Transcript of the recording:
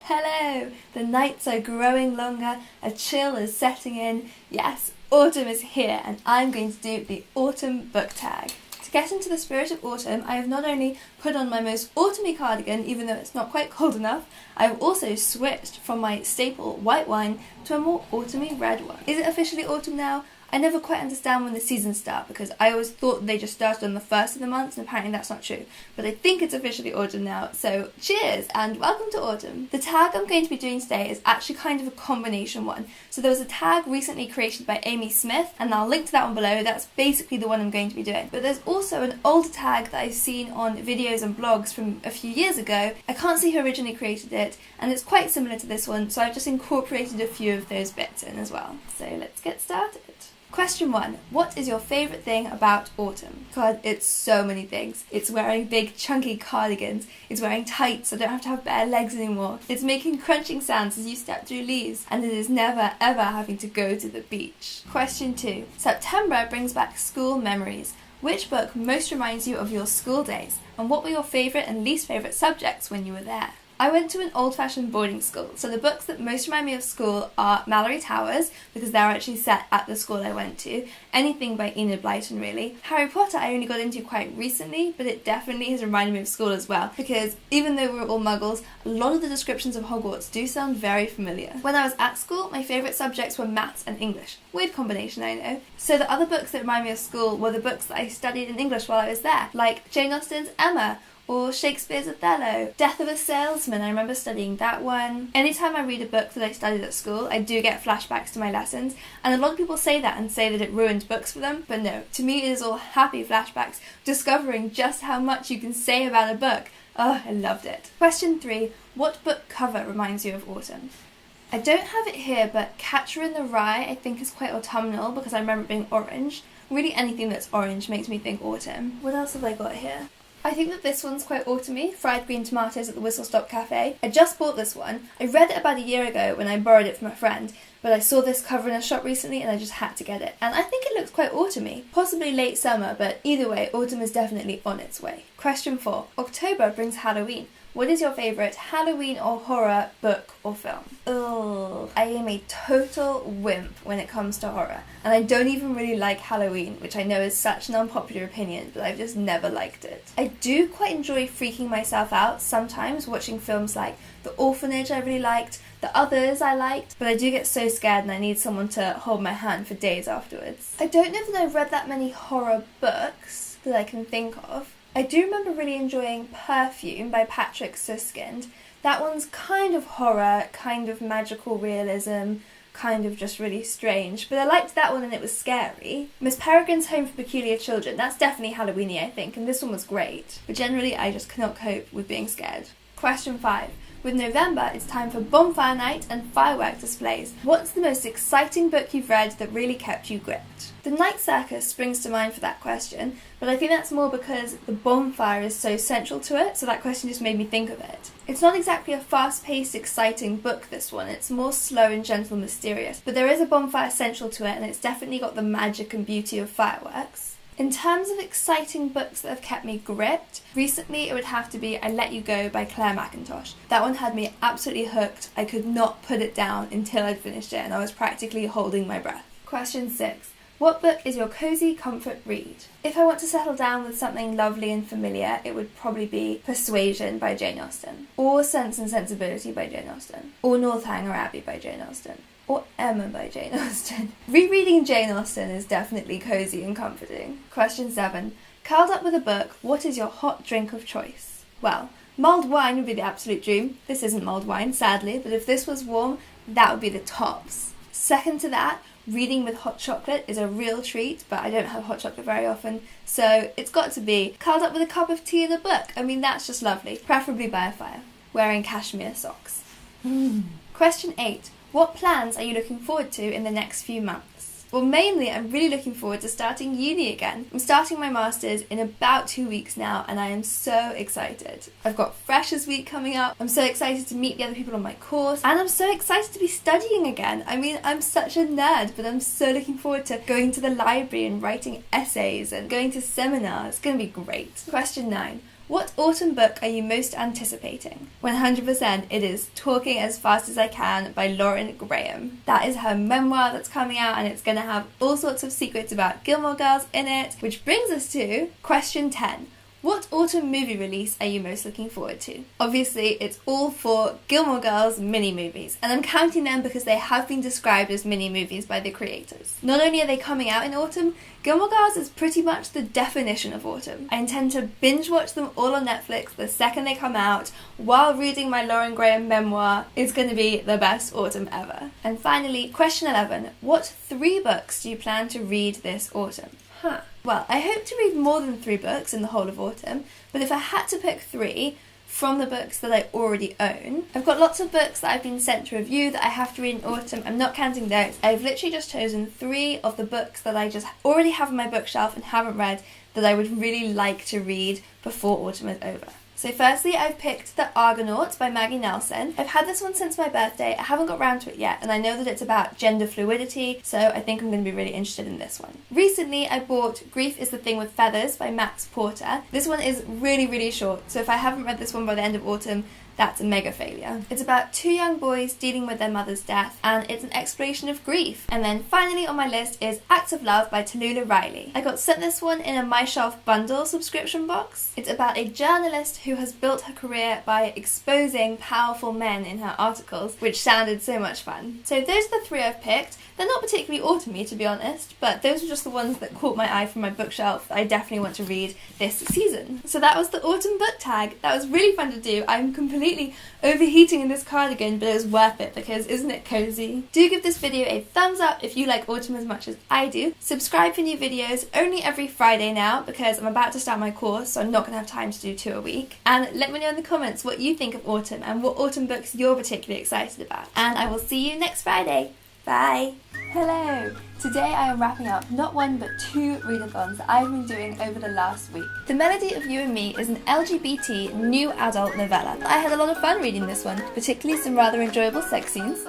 Hello! The nights are growing longer, a chill is setting in. Yes, autumn is here and I'm going to do the autumn book tag. To get into the spirit of autumn, I have not only put on my most autumny cardigan, even though it's not quite cold enough, I have also switched from my staple white wine to a more autumny red one. Is it officially autumn now? I never quite understand when the seasons start because I always thought they just started on the first of the month and apparently that's not true. But I think it's officially autumn now, so cheers and welcome to autumn. The tag I'm going to be doing today is actually kind of a combination one. So there was a tag recently created by Amy Smith and I'll link to that one below. That's basically the one I'm going to be doing. But there's also an older tag that I've seen on videos and blogs from a few years ago. I can't see who originally created it and it's quite similar to this one, so I've just incorporated a few of those bits in as well. So let's get started. Question 1. What is your favourite thing about autumn? God, it's so many things. It's wearing big chunky cardigans. It's wearing tights so I don't have to have bare legs anymore. It's making crunching sounds as you step through leaves. And it is never ever having to go to the beach. Question 2. September brings back school memories. Which book most reminds you of your school days? And what were your favourite and least favourite subjects when you were there? I went to an old-fashioned boarding school, so the books that most remind me of school are Mallory Towers, because they're actually set at the school I went to, anything by Enid Blyton really. Harry Potter I only got into quite recently, but it definitely has reminded me of school as well, because even though we're all muggles, a lot of the descriptions of Hogwarts do sound very familiar. When I was at school, my favourite subjects were maths and English. Weird combination, I know. So the other books that remind me of school were the books that I studied in English while I was there, like Jane Austen's Emma, or Shakespeare's Othello. Death of a Salesman, I remember studying that one. Anytime I read a book that I studied at school, I do get flashbacks to my lessons, and a lot of people say that and say that it ruined books for them, but no, to me it is all happy flashbacks, discovering just how much you can say about a book. Oh, I loved it. Question 3. What book cover reminds you of autumn? I don't have it here, but Catcher in the Rye I think is quite autumnal because I remember it being orange. Really anything that's orange makes me think autumn. What else have I got here? I think that this one's quite autumny, Fried Green Tomatoes at the Whistle Stop Cafe. I just bought this one. I read it about a year ago when I borrowed it from a friend, but I saw this cover in a shop recently and I just had to get it. And I think it looks quite autumny. Possibly late summer, but either way, autumn is definitely on its way. Question 4. October brings Halloween. What is your favourite Halloween or horror book or film? Ugh, I am a total wimp when it comes to horror. And I don't even really like Halloween, which I know is such an unpopular opinion, but I've just never liked it. I do quite enjoy freaking myself out sometimes, watching films like The Orphanage I really liked, The Others I liked, but I do get so scared and I need someone to hold my hand for days afterwards. I don't know that I've read that many horror books that I can think of. I do remember really enjoying Perfume by Patrick Suskind. That one's kind of horror, kind of magical realism, kind of just really strange, but I liked that one and it was scary. Miss Peregrine's Home for Peculiar Children, that's definitely Halloweeny I think, and this one was great, but generally I just cannot cope with being scared. Question 5. With November, it's time for bonfire night and firework displays. What's the most exciting book you've read that really kept you gripped? The Night Circus springs to mind for that question, but I think that's more because the bonfire is so central to it, so that question just made me think of it. It's not exactly a fast-paced, exciting book, this one. It's more slow and gentle, mysterious, but there is a bonfire central to it, and it's definitely got the magic and beauty of fireworks. In terms of exciting books that have kept me gripped, recently it would have to be I Let You Go by Claire Mackintosh. That one had me absolutely hooked. I could not put it down until I'd finished it and I was practically holding my breath. Question 6. What book is your cosy comfort read? If I want to settle down with something lovely and familiar, it would probably be Persuasion by Jane Austen, or Sense and Sensibility by Jane Austen, or Northanger Abbey by Jane Austen, or Emma by Jane Austen. Rereading Jane Austen is definitely cosy and comforting. Question 7. Curled up with a book, what is your hot drink of choice? Well, mulled wine would be the absolute dream. This isn't mulled wine, sadly, but if this was warm, that would be the tops. Second to that, reading with hot chocolate is a real treat, but I don't have hot chocolate very often, so it's got to be curled up with a cup of tea and a book. I mean, that's just lovely, preferably by a fire, wearing cashmere socks. Question 8. What plans are you looking forward to in the next few months? Well, mainly I'm really looking forward to starting uni again. I'm starting my masters in about 2 weeks now and I am so excited. I've got Freshers Week coming up, I'm so excited to meet the other people on my course, and I'm so excited to be studying again. I mean, I'm such a nerd, but I'm so looking forward to going to the library and writing essays and going to seminars. It's going to be great. Question 9. What autumn book are you most anticipating? 100% it is Talking as Fast as I Can by Lauren Graham. That is her memoir that's coming out, and it's going to have all sorts of secrets about Gilmore Girls in it, which brings us to question 10. What autumn movie release are you most looking forward to? Obviously, it's all 4 Gilmore Girls mini-movies, and I'm counting them because they have been described as mini-movies by the creators. Not only are they coming out in autumn, Gilmore Girls is pretty much the definition of autumn. I intend to binge-watch them all on Netflix the second they come out, while reading my Lauren Graham memoir. It's going to be the best autumn ever. And finally, question 11. What 3 books do you plan to read this autumn? Well, I hope to read more than 3 books in the whole of autumn, but if I had to pick 3 from the books that I already own, I've got lots of books that I've been sent to review that I have to read in autumn. I'm not counting those. I've literally just chosen 3 of the books that I just already have on my bookshelf and haven't read that I would really like to read before autumn is over. So firstly, I've picked The Argonauts by Maggie Nelson. I've had this one since my birthday. I haven't got round to it yet, and I know that it's about gender fluidity, so I think I'm going to be really interested in this one. Recently, I bought Grief is the Thing with Feathers by Max Porter. This one is really, really short, so if I haven't read this one by the end of autumn, that's a mega failure. It's about 2 young boys dealing with their mother's death, and it's an exploration of grief. And then finally on my list is Acts of Love by Tallulah Riley. I got sent this one in a My Shelf bundle subscription box. It's about a journalist who has built her career by exposing powerful men in her articles, which sounded so much fun. So those are the 3 I've picked. They're not particularly autumny, to be honest, but those are just the ones that caught my eye from my bookshelf that I definitely want to read this season. So that was the autumn book tag. That was really fun to do. I'm completely overheating in this cardigan, but it was worth it because isn't it cozy? Do give this video a thumbs up if you like autumn as much as I do. Subscribe for new videos only every Friday now because I'm about to start my course, so I'm not going to have time to do 2 a week. And let me know in the comments what you think of autumn and what autumn books you're particularly excited about. And I will see you next Friday. Bye! Hello! Today I am wrapping up not 1 but 2 readathons that I've been doing over the last week. The Melody of You and Me is an LGBT new adult novella. I had a lot of fun reading this one, particularly some rather enjoyable sex scenes.